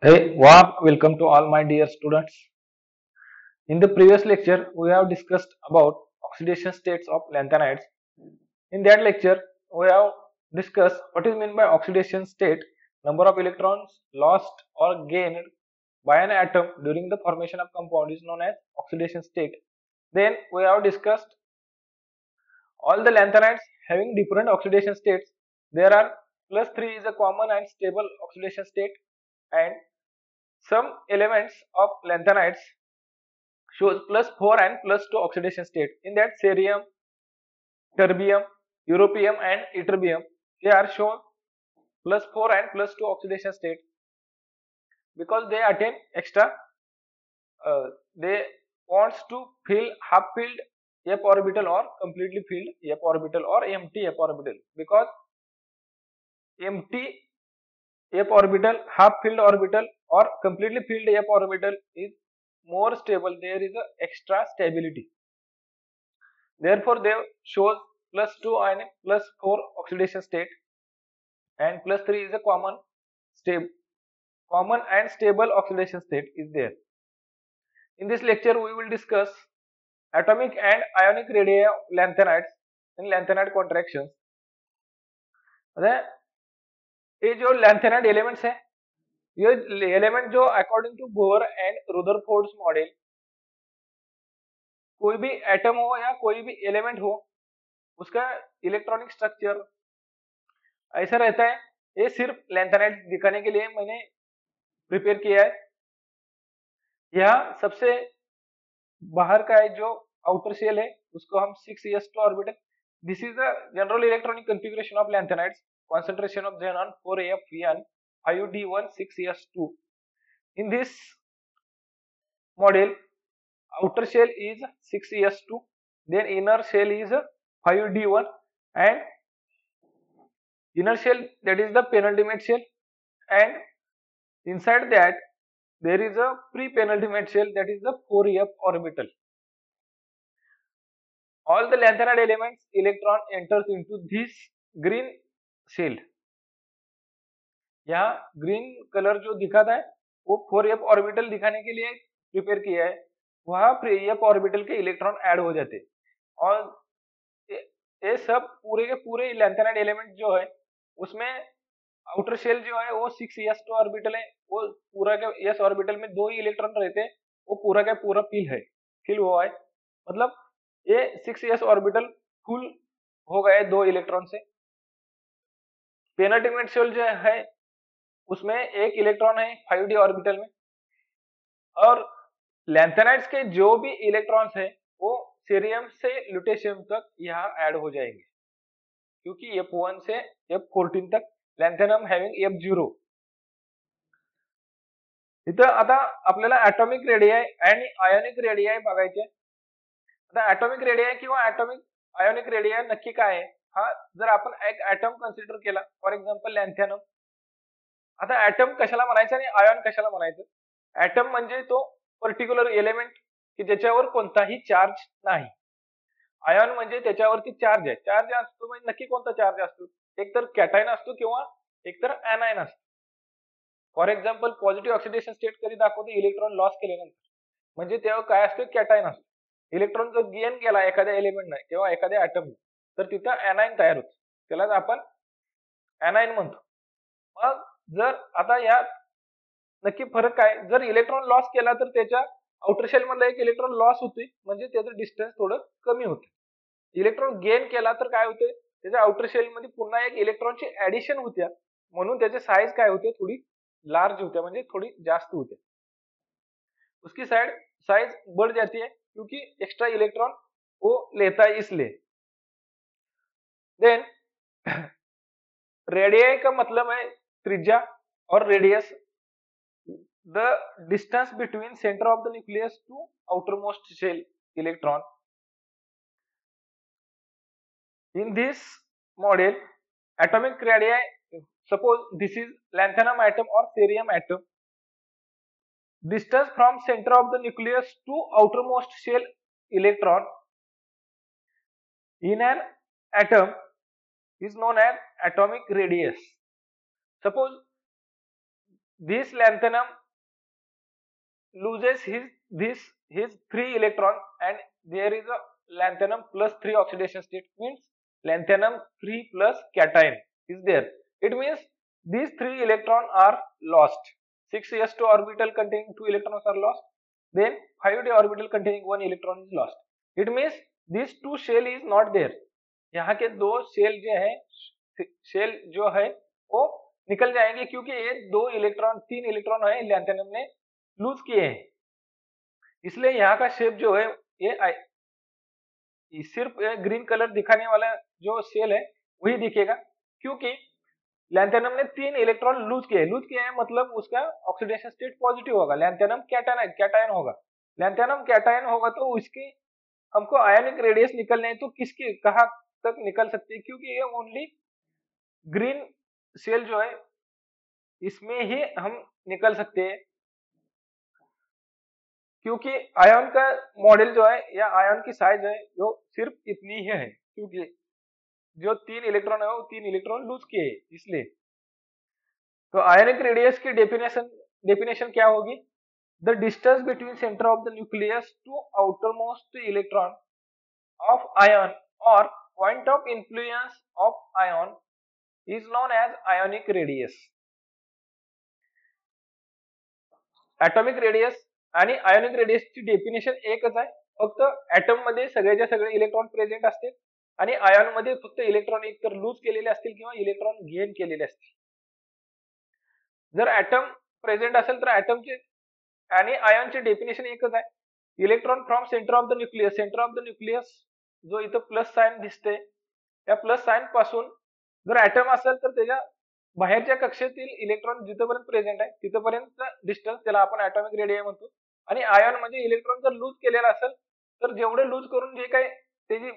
Hey, warm welcome to all my dear students. In the previous lecture, we have discussed about oxidation states of lanthanides. In that lecture, we have discussed what is meant by oxidation state, number of electrons lost or gained by an atom during the formation of compound is known as oxidation state. Then we have discussed all the lanthanides having different oxidation states. There are plus 3 is a common and stable oxidation state, and some elements of lanthanides shows plus 4 and plus 2 oxidation state. In that cerium, terbium, europium and ytterbium, they are shown plus 4 and plus 2 oxidation state because they attain extra, they wants to fill half filled f orbital or completely filled f orbital or empty f orbital, because empty f orbital, half filled orbital or completely filled f orbital is more stable, there is a extra stability. Therefore, they shows plus 2 and plus 4 oxidation state, and plus 3 is a common and stable oxidation state is there. In this lecture, we will discuss atomic and ionic radii of lanthanides in lanthanide contractions. ये जो lanthanide elements है, ये element जो according to Bohr and Rutherford's model, कोई भी atom हो या कोई भी एलिमेंट हो, उसका इलेक्ट्रॉनिक स्ट्रक्चर ऐसा रहता है। ये सिर्फ लैंथेनाइड दिखाने के लिए मैंने प्रिपेयर किया है। यहाँ सबसे बाहर का है जो आउटर शेल है, उसको हम 6s2 orbital, this is the general electronic configuration of lanthanides, concentration of xenon 4Fe 5D1 6s2. In this model, outer shell is 6s2, then inner shell is 5D1, and inner shell, that is the penultimate shell, and inside that there is a pre-penultimate shell, that is the 4f orbital. All the lanthanide elements electron enters into this green shell. यहाँ green colour जो दिखाता है वो 4f orbital दिखाने के लिए prepare KIA है। वहां 3f orbital के electron add हो जाते हैं, और ये सब पूरे के पूरे लैंथेनाइड एलिमेंट जो है उसमें आउटर शेल जो है वो 6s2 ऑर्बिटल है, वो पूरा के s ऑर्बिटल में 2 ही इलेक्ट्रॉन रहते हैं, वो पूरा का पूरा फिल हुआ है, मतलब ये 6s ऑर्बिटल फुल हो गए 2 इलेक्ट्रॉन से। पेनल्टीमेट शेल जो है उसमें एक इलेक्ट्रॉन है 5d ऑर्बिटल में, और लैंथेनाइड्स के जो भी इलेक्ट्रॉन्स है वो सीरियम से ल्यूटेशियम तक यहाँ ऐड हो जाएंगे, क्योंकि F1 से F14 तक लॅन्थेनम हॅव्हिंग F0. इथं आता आपल्याला ॲटॉमिक रेडियाई आणि आयोनिक रेडियाई बघायचे. आता ॲटॉमिक रेडियाई किंवा ॲटॉमिक आयोनिक रेडियाई नक्की काय आहे, हा जर आपण एक ॲटम कन्सिडर केला, फॉर एक्झाम्पल लॅन्थेनम. आता ॲटम कशाला म्हणायचं आणि आयॉन कशाला म्हणायचं? ॲटम म्हणजे तो पर्टिक्युलर एलिमेंट की ज्याच्यावर कोणताही चार्ज नाही. आयॉन म्हणजे त्याच्यावरती चार्ज आहे. चार्ज असतो म्हणजे नक्की कोणता चार्ज असतो? एक तर कॅटायन असतो किंवा एक तर एनायन असतो. For example positive oxidation state कधी दाखवते? इलेक्ट्रॉन लॉस केल्यानंतर, म्हणजे तेव्हा काय असतो? कॅटायन असतो. इलेक्ट्रॉन जर गेन केला एखाद्या एलिमेंटने किंवा एखाद्या ॲटमने, तर तिथं एनायन तयार होतो, त्यालाच आपण एनायन म्हणतो. मग जर आता या नक्की फरक काय? जर इलेक्ट्रॉन लॉस केला तर त्याच्या आउटर शेल मधला एक इलेक्ट्रॉन लॉस होते, म्हणजे त्याचं डिस्टन्स थोडं कमी होते. इलेक्ट्रॉन गेन केला तर काय होते? त्याच्या आउटर शेल मध्ये पुन्हा एक इलेक्ट्रॉनची ऍडिशन होत्या, म्हणून त्याची साइज काय होते? थोडी लार्ज होते, म्हणजे थोड़ी जास्त होते. उसकी साइज बढ़ जाती है क्योंकि एक्स्ट्रा इलेक्ट्रॉन वो लेता है इसलिए. देन रेडियाई का मतलब है त्रिज्या और radius, the distance between center of the nucleus to outermost shell electron. In this model, atomic radii, suppose this is lanthanum atom or cerium atom, distance from center of the nucleus to outermost shell electron in an atom is known as atomic radius. Suppose this lanthanum loses his 3 electron, and there is a lanthanum plus 3 oxidation state, means lanthanum 3 plus cation is there. It means these 3 electron are lost. 6s2 orbital containing 2 electrons are lost, then 5d orbital containing 1 electron is lost. It means these two shell is not there. यहाँ के दो shell जो है, shell जो है वो निकल जाएंगे, क्योंकि ये 3 इलेक्ट्रॉन है लैंथेनम ने लूज किए हैं, इसलिए यहाँ का शेप जो है ये सिर्फ ग्रीन कलर दिखाने वाला जो शेल है वही दिखेगा, क्योंकि लैंथेनम ने 3 इलेक्ट्रॉन लूज किए हैं, मतलब उसका ऑक्सीडेशन स्टेट पॉजिटिव होगा। लैंथेनम कैटायन होगा, लैंथेनम कैटायन होगा तो उसकी हमको आयनिक रेडियस निकलने हैं, तो किसकी कहाँ तक निकल सकती है, क्योंकि ये ओनली ग्रीन शेल जो है इसमें ही हम निकल सकते हैं, क्योंकि आयन का मॉडल जो है या आयन की साइज है वो सिर्फ इतनी ही है, क्योंकि जो 3 इलेक्ट्रॉन है वो 3 इलेक्ट्रॉन लूज किए हैं, इसलिए। तो आयनिक रेडियस की डेफिनेशन क्या होगी? The distance between centre of the nucleus to outermost electron of ion और point of influence of ion is known as ionic radius. Atomic radius आणि आयोनिक रेडियसची डेफिनेशन एकच आहे, फक्त ॲटम मध्ये सगळ्याच्या सगळे इलेक्ट्रॉन प्रेझेंट असतील आणि आयन मध्ये फक्त इलेक्ट्रॉन एकतर लूज केलेले असतील किंवा इलेक्ट्रॉन गेन केलेले असतील. जर ॲटम प्रेझेंट असेल तर ॲटमचे आणि आयनचे डेफिनेशन एकच आहे, electron from centre of the nucleus. Centre of the nucleus जो इथं प्लस साइन दिसते, त्या प्लस साइन पासून जर ॲटम असेल तर त्याच्या बाहेरच्या कक्षेतील इलेक्ट्रॉन जिथपर्यंत प्रेझेंट आहे तिथपर्यंत डिस्टन्स त्याला आपण ॲटॉमिक रेडियस म्हणतो. आणि आयन म्हणजे इलेक्ट्रॉन जर लूज केलेला असेल तर जेवढे लूज करून जे काही त्याची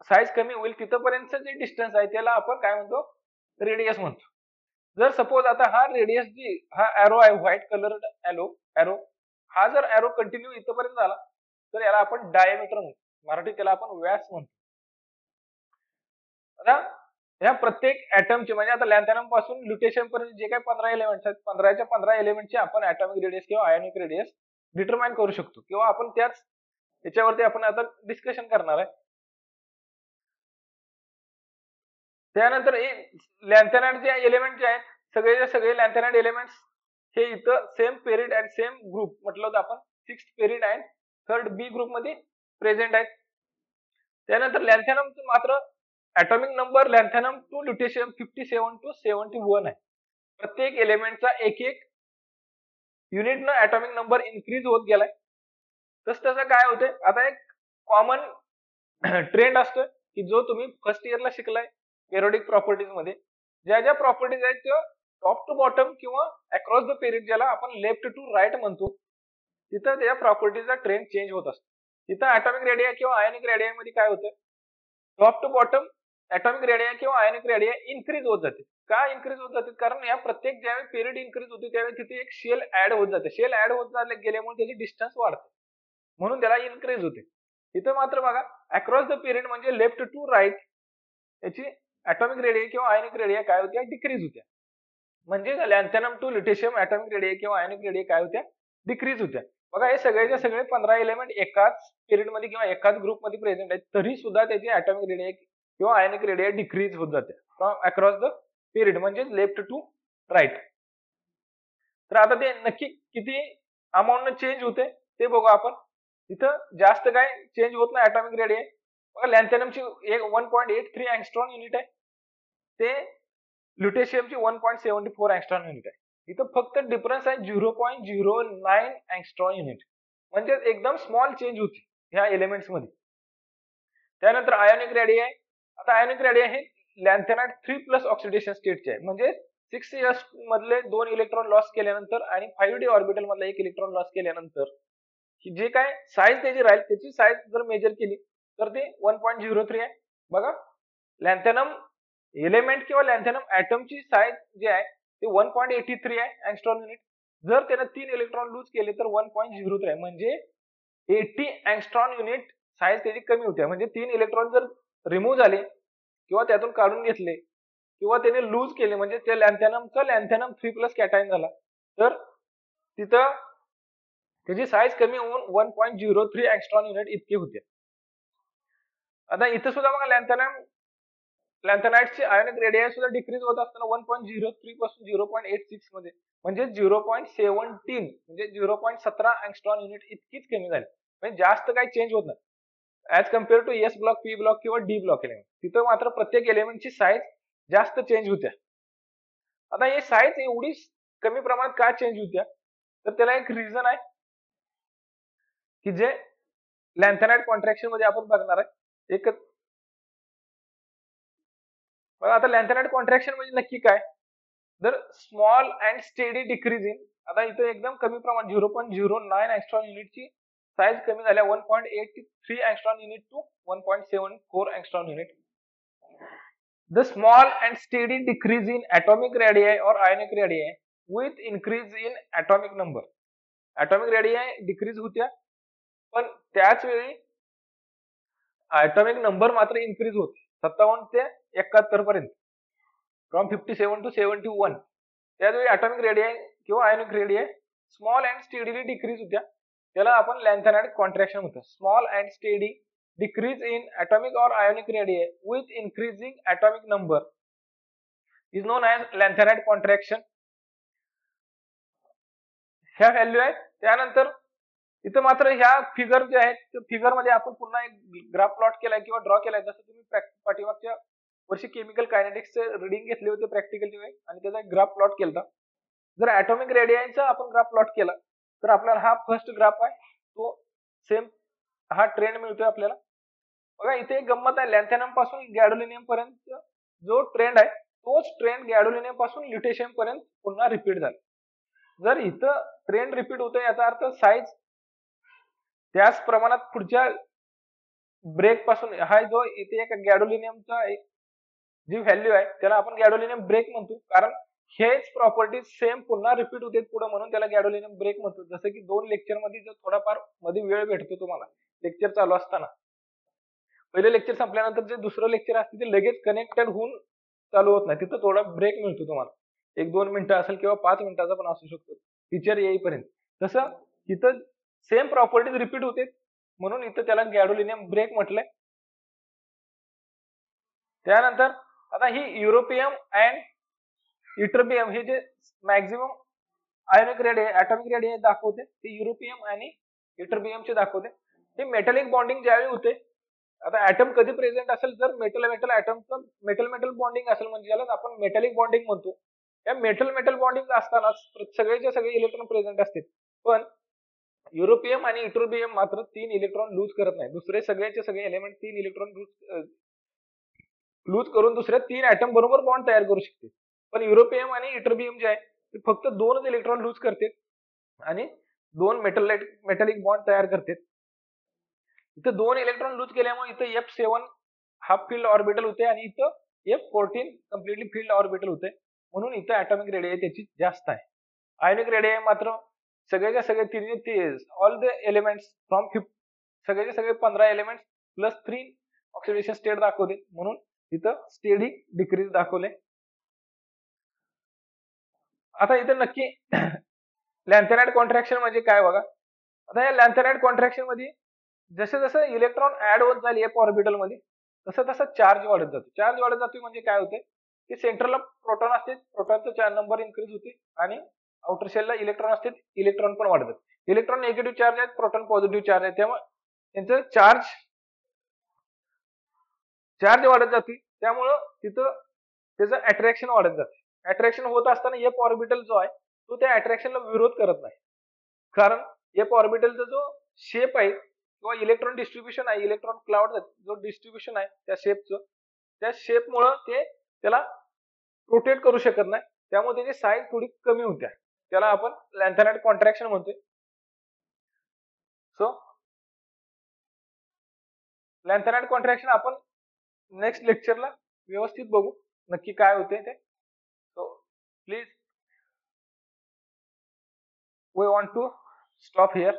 साईज कमी होईल तिथपर्यंत जे डिस्टन्स आहे त्याला आपण काय म्हणतो? रेडियस म्हणतो. जर सपोज आता हा रेडियस जी हा एरो आहे, व्हाईट कलर एरो, हा जर एरो कंटिन्यू इथपर्यंत झाला तर याला आपण डायमीटर म्हणतो, मराठीत त्याला आपण व्यास म्हणतो. आता या प्रत्येक ॲटमचे म्हणजे आता लॅन्थॅनम पासून ल्युटेशियम पर्यंत जे काही 15 एलिमेंट्स आहेत, 15च्या 15 एलिमेंटचे आपण ॲटॉमिक रेडियस किंवा आयोनिक रेडियस डिटरमाइन करू शकतो, किंवा आपण त्याच याच्यावरती आपण आता डिस्कशन करणार आहे. त्यानंतर लॅन्थॅनाइड जे एलिमेंट जे आहेत सगळे सगळे लॅन्थॅनाइड एलिमेंट्स हे इथं same period and same group म्हटलं होतं आपण, 6th period and 3rd B group मध्ये प्रेझेंट आहेत. त्यानंतर लॅन्थॅनमचं मात्र atomic number lanthanum to lutetium 57 to 71 आहे. प्रत्येक एलिमेंटचा एक युनिटनं ॲटॉमिक नंबर इन्क्रीज होत गेलाय. तसं काय होतंय, आता एक कॉमन ट्रेंड असतोय की जो तुम्ही फर्स्ट इयरला शिकलाय पेरियोडिक प्रॉपर्टीज मध्ये, ज्या ज्या प्रॉपर्टीज आहेत त्या टॉप टू बॉटम किंवा अक्रॉस द पेरियड ज्याला आपण लेफ्ट टू राईट म्हणतो, तिथं त्या प्रॉपर्टीजचा ट्रेंड चेंज होत असतो. तिथं ॲटॉमिक रेडिया किंवा आयोनिक रेडिया मध्ये काय होतं, top to bottom atomic radii किंवा आयोनिक रेडिया इन्क्रीज होत जाते. का इन्क्रीज होत जाते? कारण या प्रत्येक ज्यावेळी पिरियड इन्क्रीज होते त्यावेळी तिथे एक शेल ऍड होत जाते. शेल ऍड होत गेल्यामुळे त्याची डिस्टन्स वाढते, म्हणून त्याला इन्क्रीज होते. इथं मात्र बघा अक्रॉस द पिरियड म्हणजे लेफ्ट टू राईट याची ॲटॉमिक रेडिया किंवा आयोनिक रेडिया काय होत्या? डिक्रीज होत्या. म्हणजे लॅन्थॅनम टू ल्युटेशियम ॲटॉमिक रेडिया किंवा आयोनिक रेडिया काय होत्या? डिक्रीज होत्या. बघा हे सगळेच्या सगळे 15 एलिमेंट एकाच पिरियड मध्ये किंवा एकाच ग्रुप मध्ये प्रेझेंट आहेत, तरी सुद्धा त्याची ॲटॉमिक रेडिया किंवा आयोनिक रेडिया डिक्रीज होत जाते फ्रॉम अक्रॉस द पिरियड, म्हणजे लेफ्ट टू राईट. तर आता ते नक्की किती अमाऊंट चेंज होते ते बघू आपण. इथं जास्त काय चेंज होत नाही ॲटॉमिक रेडिया. बघा लॅन्थॅनमची 1.83 अँगस्ट्रॉम युनिट आहे, ते ल्युटेशियमची 1.74 अँगस्ट्रॉम युनिट आहे. इथं फक्त डिफरन्स आहे 0.09 अँगस्ट्रॉम युनिट, म्हणजे एकदम स्मॉल चेंज होती ह्या एलिमेंट्स मध्ये. त्यानंतर आयोनिक रेडिया आहे. आता आयोनिक रेडिया हे लॅन्थॅनाइड 3+ ऑक्सिडेशन स्टेटचे आहे, म्हणजे 6s मधले 2 इलेक्ट्रॉन लॉस केल्यानंतर आणि 5d ऑर्बिटल मधला 1 इलेक्ट्रॉन लॉस केल्यानंतर जे काय साईज त्याची राहील त्याची साईज जर मेजर केली तर ते 1.03 आहे. बघा लॅन्थॅनम एलिमेंट किंवा लॅन्थॅनम ॲटमची साईज जे आहे ते 1.83 आहे अँगस्ट्रॉम युनिट. जर त्यानं 3 इलेक्ट्रॉन लूज केले तर 1.03 आहे, म्हणजे 80 अँगस्ट्रॉम युनिट साईज त्याची कमी होते. म्हणजे 3 इलेक्ट्रॉन जर रिमूव्ह झाले किंवा त्यातून काढून घेतले किंवा त्याने लूज केले म्हणजे त्या लॅन्थॅनमचा लॅन्थॅनम 3+ कॅटायन झाला तर तिथं त्याची साईज कमी होऊन 1.03 अँगस्ट्रॉम युनिट इतकी होते. आता इथं सुद्धा बघा लॅन्थेनाइटची आयोनिक रेडियाई सुद्धा डिक्रीज होत असताना 1.03 पासून 0.86 मध्ये म्हणजे 0.17 म्हणजे 0.17 अँगस्ट्रॉम युनिट इतकीच कमी झाली. म्हणजे जास्त काही चेंज होत नाही as compare to S block, P block किंवा डी ब्लॉक एलिमेंट. तिथं मात्र प्रत्येक एलिमेंटची साईज जास्त चेंज होत्या. आता ही साईज एवढी कमी प्रमाणात का चेंज होत्या तर त्याला एक रिझन आहे की जे लॅन्थेनाइट कॉन्ट्रॅक्शन मध्ये आपण बघणार आहे. एक बघा आता लॅन्थेनाइट कॉन्ट्रॅक्शन म्हणजे नक्की काय तर small and steady decrease in. आता इथं एकदम कमी प्रमाण 0.09 अँगस्ट्रॉम युनिटची साईज कमी झाल्या 1.83 angstrom unit to 1.74 angstrom unit. The small and steady decrease in atomic radii or ionic radii with increase in atomic number. Atomic radii decrease होत्या पण त्याच वेळी atomic number मात्र increase होते 57 ते 71 पर्यंत फ्रॉम 57 टू 71. त्याचवेळी atomic radii किंवा ionic radii small and steadily decrease होत्या त्याला आपण लॅन्थेनाइट कॉन्ट्रॅक्शन म्हणतो. Small and steady decrease in atomic or ionic radii with increasing atomic number is known as lanthanide contraction. ह्या व्हॅल्यू आहेत. त्यानंतर इथं मात्र ह्या फिगर जे आहेत फिगर मध्ये आपण पुन्हा एक ग्राफ प्लॉट केलाय किंवा ड्रॉ केलाय जसं तुम्ही पाठीमागच्या वर्षी केमिकल कायनेटिक्सचे रीडिंग घेतले होते प्रॅक्टिकलचे वेळी आणि त्याचा एक ग्राफ प्लॉट केला. जर ॲटॉमिक रेडियाचा आपण ग्राफ प्लॉट केला तर आपल्याला हा फर्स्ट ग्राफ आहे तो सेम हा ट्रेंड मिळतोय आपल्याला. बघा इथे एक गंमत आहे लॅन्थेनम पासून गॅडोलिनियम पर्यंत जो ट्रेंड आहे तोच ट्रेंड गॅडोलिनियम पासून ल्युटेशियम पर्यंत पुन्हा रिपीट झाला. जर इथं ट्रेंड रिपीट होतोय याचा अर्थ साईज त्याच प्रमाणात पुढच्या ब्रेक पासून हा जो इथे एक गॅडोलिनियमचा एक जी व्हॅल्यू आहे त्याला आपण गॅडोलिनियम ब्रेक म्हणतो कारण हेच प्रॉपर्टीज सेम पुन्हा रिपीट होते पुढे म्हणून त्याला गॅडोलिनियम ब्रेक म्हणतो. जसं की 2 लेक्चर मध्ये जर थोडाफार मध्ये वेळ भेटतो तुम्हाला लेक्चर चालू असताना पहिले लेक्चर संपल्यानंतर जे दुसरं लेक्चर असते ते लगेच कनेक्टेड होऊन चालू होत नाही तिथं थोडा ब्रेक मिळतो तुम्हाला 1-2 मिनिटं असेल किंवा 5 मिनिटाचा पण असू शकतो टीचर येईपर्यंत. तसं इथं सेम प्रॉपर्टीज रिपीट होते म्हणून इथं त्याला गॅडोलिनियम ब्रेक म्हटलंय. त्यानंतर आता ही युरोपियम अँड इटरबियम हे जे maximum ionic radii atomic radii दाखवते ते युरोपियम आणि इटरबियमचे दाखवते. हे मेटॅलिक बॉन्डिंग ज्यावेळी होते आता ऍटम कधी प्रेझेंट असेल जर मेटल मेटल ऍटमचं मेटल मेटल बॉन्डिंग असेल म्हणजे ज्याला आपण मेटॅलिक बॉन्डिंग म्हणतो. या मेटल मेटल बॉन्डिंग असताना सगळेचे सगळे इलेक्ट्रॉन प्रेझेंट असतात पण युरोपियम आणि इटरबियम मात्र 3 इलेक्ट्रॉन लूज करत नाही. दुसरे सगळेचे सगळे एलिमेंट 3 इलेक्ट्रॉन लूज करून दुसऱ्या 3 ऍटम बरोबर बॉन्ड तयार करू शकते. पण युरोपियम आणि इटरबियम जे आहे ते फक्त 2 इलेक्ट्रॉन लूज करते आणि 2 मेटॅलिक बॉन्ड तयार करते. इथं 2 इलेक्ट्रॉन लूज केल्यामुळे इथं F7 हाफ फील्ड ऑर्बिटल होते आणि इथं F14 कम्प्लिटली फील्ड ऑर्बिटल होते म्हणून इथं ॲटॉमिक रेडियाई त्याची जास्त आहे. आयोनिक रेडियाई मात्र सगळेच्या सगळे 3 ऑल द एलिमेंट्स फ्रॉम सगळेचे सगळे 15 एलिमेंट्स प्लस 3 ऑक्सिडेशन स्टेट दाखवते म्हणून इथं स्टेडी डिक्रीज दाखवले. आता इथं नक्की लॅन्थेनाइट कॉन्ट्रॅक्शन म्हणजे काय बघा. आता या लॅन्थेनाइट कॉन्ट्रॅक्शन मध्ये जसं जसं इलेक्ट्रॉन ऍड होत जाईल एफ ऑर्बिटल मध्ये तसं तसं चार्ज वाढत जातो. चार्ज वाढत जातो म्हणजे काय होते की सेंटरला प्रोटॉन असते प्रोटॉनचा नंबर इन्क्रीज होते आणि आउटर शेलला इलेक्ट्रॉन असते इलेक्ट्रॉन पण वाढतात. इलेक्ट्रॉन निगेटिव्ह चार्ज आहेत प्रोटॉन पॉझिटिव्ह चार्ज आहे त्यामुळे त्यांचं चार्ज वाढत जाते त्यामुळं तिथं त्याचं अट्रॅक्शन वाढत जाते. अट्रॅक्शन होत असताना एफ ऑर्बिटल जो आहे तो त्या अट्रॅक्शनला विरोध करत नाही कारण एफ ऑर्बिटलचा जो शेप आहे किंवा इलेक्ट्रॉन डिस्ट्रीब्युशन आहे इलेक्ट्रॉन क्लाउड जो डिस्ट्रीब्युशन आहे त्या शेपमुळं ते त्याला रोटेट करू शकत नाही त्यामुळे त्याची साईज थोडी कमी होते त्याला आपण लॅन्थेनाइट कॉन्ट्रॅक्शन म्हणतोय. सो लॅन्थेनाइट कॉन्ट्रॅक्शन आपण नेक्स्ट लेक्चरला व्यवस्थित बघू नक्की काय होते ते. So please we want to stop here.